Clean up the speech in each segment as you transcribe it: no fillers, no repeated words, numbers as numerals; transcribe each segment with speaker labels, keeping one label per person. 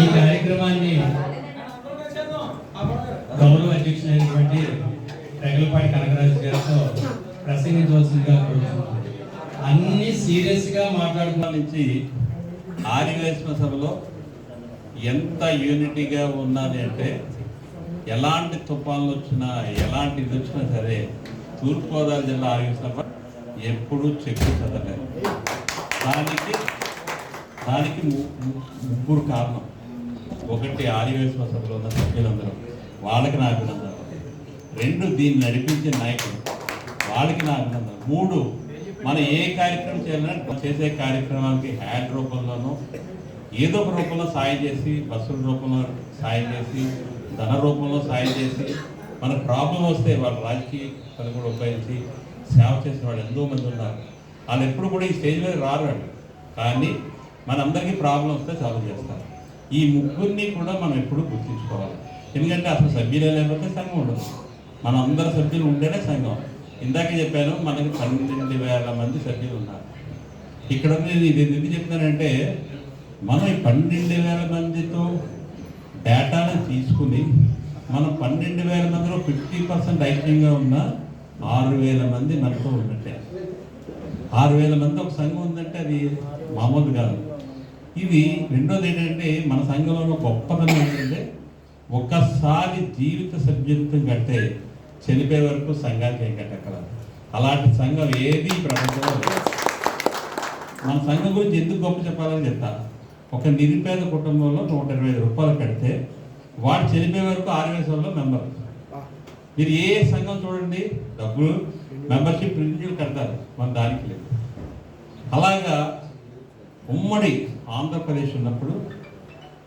Speaker 1: ఈ కార్యక్రమాన్ని గౌరవ అధ్యక్షులైనటువంటి రెగలపాటి కనకరాజు గారితో ప్రసంగించవలసిందిగా కోరుతున్నాను. అన్ని సీరియస్ గా మాట్లాడుకున్న నుంచి ఆదివాసీ సభలో ఎంత యూనిటీగా ఉన్నది అంటే, ఎలాంటి తుఫాన్లు వచ్చినా ఎలాంటి ఇది వచ్చినా సరే తూర్పుగోదావరి జిల్లా ఆదివాసీ సభ ఎప్పుడూ చెక్కు చదవలేదు. దానికి ముగ్గురు కారణం. ఒకటి, ఆదివాసీ సభలో ఉన్న సభ్యులందరూ, వాళ్ళకి నా అభినందనలు. రెండు, దీన్ని నడిపించిన నాయకులు, వాళ్ళకి నా అభినందనలు. మూడు, మనం ఏ కార్యక్రమం చేయాలన్నా చేసే కార్యక్రమానికి హ్యాండ్ రూపంలోనూ ఏదో ఒక రూపంలో సాయం చేసి, బస్సుల రూపంలో సాయం చేసి, ధన రూపంలో సాయం చేసి, మన ప్రాబ్లం వస్తే వాళ్ళ రాజకీయ కూడా ఉపయోగించి సేవ చేసిన వాళ్ళు ఎంతో మంది ఉన్నారు. వాళ్ళు ఎప్పుడు కూడా ఈ స్టేజ్ మీద రారు వాళ్ళు, కానీ మనందరికీ ప్రాబ్లం వస్తే సాల్వ్ చేస్తారు. ఈ ముగ్గురిని కూడా మనం ఎప్పుడు గుర్తించుకోవాలి. ఎందుకంటే అసలు సభ్యులే లేకపోతే సంఘం ఉండదు. మన అందరి సభ్యులు ఉంటేనే సంఘం. ఇందాకే చెప్పాను, మనకి 12,000 మంది సభ్యులు ఉన్నారు. ఇక్కడ నేను ఇది ఎందుకు చెప్తానంటే, మనం ఈ 12,000 మందితో డేటాను తీసుకుని మనం 12,000 మందిలో 50% ఐక్యంగా ఉన్న 6,000 మంది మనతో ఉన్నట్టే. 6,000 మంది ఒక సంఘం ఉందంటే అది మామూలు కాదు. ఇది రెండోది ఏంటంటే, మన సంఘంలో గొప్పతనం ఏంటంటే, ఒక్కసారి జీవిత సభ్యత్వం కట్టే చనిపోయే వరకు సంఘానికి ఏం కట్టక్కల. అలాంటి సంఘం ఏది ప్రపంచంలో లేదు. మన సంఘం గురించి ఎందుకు గొప్ప చెప్పాలని చెప్తాను. ఒక నిరుపేద కుటుంబంలో 125 రూపాయలు కడితే వాడు చనిపోయే వరకు ఆదివాసీలో మెంబర్. మీరు ఏ సంఘం చూడండి, డబ్బులు మెంబర్షిప్ రిన్యూల్ కడతారు, మన దానికి లేదు. అలాగా ఉమ్మడి ఆంధ్రప్రదేశ్ ఉన్నప్పుడు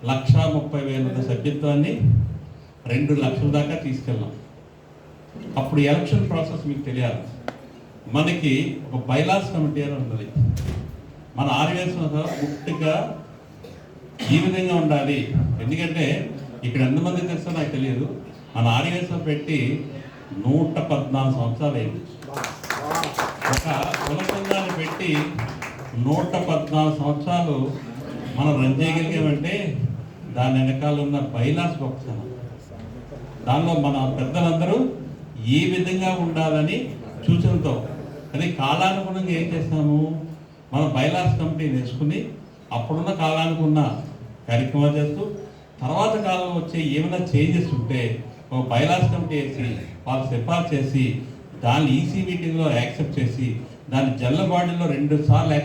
Speaker 1: 1,30,000 సభ్యత్వాన్ని 2 లక్షల దాకా తీసుకెళ్ళాం. అప్పుడు ఎలక్షన్ ప్రాసెస్ మీకు తెలియాలి. మనకి ఒక బైలాస్ కమిటీ అని ఉన్నది. మన ఆదివాసీ గుర్తుగా ఈ విధంగా ఉండాలి. ఎందుకంటే ఇక్కడ ఎంతమంది తెలుసో నాకు తెలియదు, మన ఆదివాసీ పెట్టి 114 సంవత్సరాలు అయింది. ఒక కుల సంఘాన్ని పెట్టి 114 సంవత్సరాలు మనం రన్ చేయగలిగామంటే దాని వెనకాల ఉన్న బైలాస్ గొప్పతనం. దానిలో మన పెద్దలందరూ ఏ విధంగా ఉండాలని సూచనతో, అది కాలానుగుణంగా ఏం చేస్తాము, మన బైలాస్ కమిటీ వేసుకుని అప్పుడున్న కాలానుకున్న కార్యక్రమాలు చేస్తూ, తర్వాత కాలంలో వచ్చే ఏమైనా చేంజెస్ ఉంటే ఒక బైలాస్ కమిటీ వేసి వాళ్ళు సిఫార్సు చేసి దాన్ని ఈసీ మీటింగ్లో యాక్సెప్ట్ చేసి దాన్ని జల్ల బాడీలో 2 సార్లు